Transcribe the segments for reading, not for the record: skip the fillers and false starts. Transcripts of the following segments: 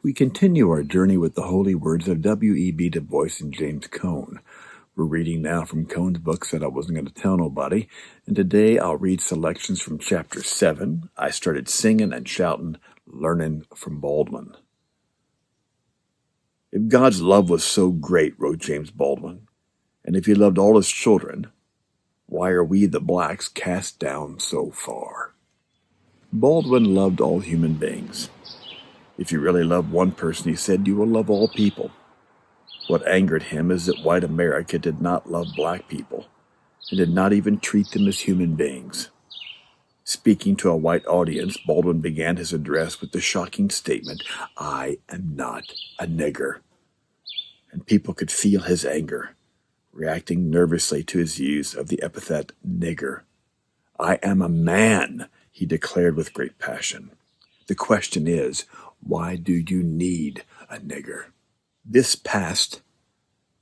We continue our journey with the holy words of W.E.B. DuBois and James Cone. We're reading now from Cone's books that I wasn't going to tell nobody, and today I'll read selections from Chapter 7. I started singing and shouting, learning from Baldwin. If God's love was so great, wrote James Baldwin, and if he loved all his children, why are we the blacks cast down so far? Baldwin loved all human beings. If you really love one person, he said, you will love all people. What angered him is that white America did not love black people and did not even treat them as human beings. Speaking to a white audience, Baldwin began his address with the shocking statement, I am not a nigger. And people could feel his anger, reacting nervously to his use of the epithet nigger. I am a man, he declared with great passion. The question is, why do you need a nigger? This past,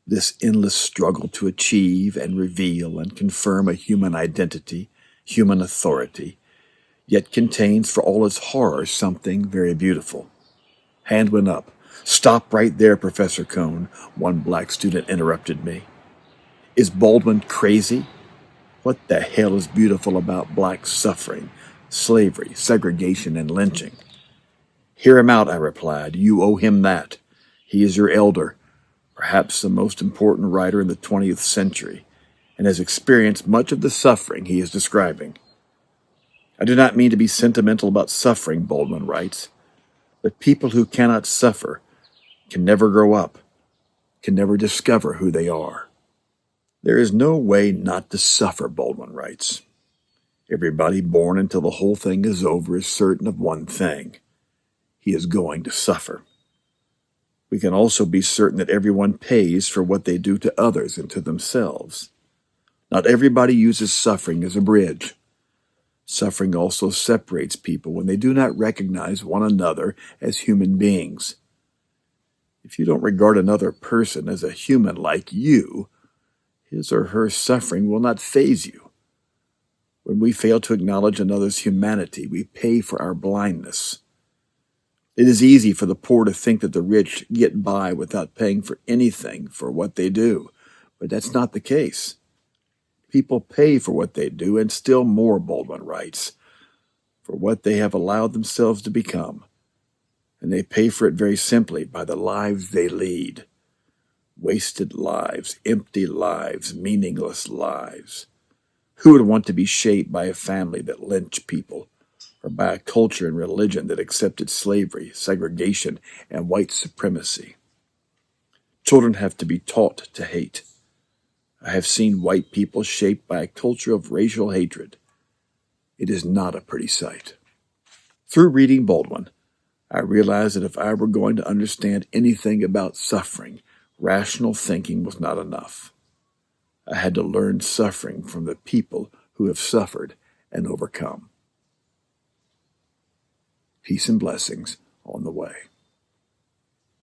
this endless struggle to achieve and reveal and confirm a human identity, human authority, yet contains for all its horror something very beautiful. Hand went up. Stop right there, Professor Cone, one black student interrupted me. Is Baldwin crazy? What the hell is beautiful about black suffering, slavery, segregation, and lynching? Hear him out, I replied. You owe him that. He is your elder, perhaps the most important writer in the 20th century, and has experienced much of the suffering he is describing. I do not mean to be sentimental about suffering, Baldwin writes, but people who cannot suffer can never grow up, can never discover who they are. There is no way not to suffer, Baldwin writes. Everybody born until the whole thing is over is certain of one thing. He is going to suffer. We can also be certain that everyone pays for what they do to others and to themselves. Not everybody uses suffering as a bridge. Suffering also separates people when they do not recognize one another as human beings. If you don't regard another person as a human like you, his or her suffering will not faze you. When we fail to acknowledge another's humanity, we pay for our blindness. It is easy for the poor to think that the rich get by without paying for anything for what they do, but that's not the case. People pay for what they do, and still more, Baldwin writes, for what they have allowed themselves to become. And they pay for it very simply by the lives they lead. Wasted lives, empty lives, meaningless lives. Who would want to be shaped by a family that lynched people, or by a culture and religion that accepted slavery, segregation, and white supremacy? Children have to be taught to hate. I have seen white people shaped by a culture of racial hatred. It is not a pretty sight. Through reading Baldwin, I realized that if I were going to understand anything about suffering, rational thinking was not enough. I had to learn suffering from the people who have suffered and overcome. Peace and blessings on the way.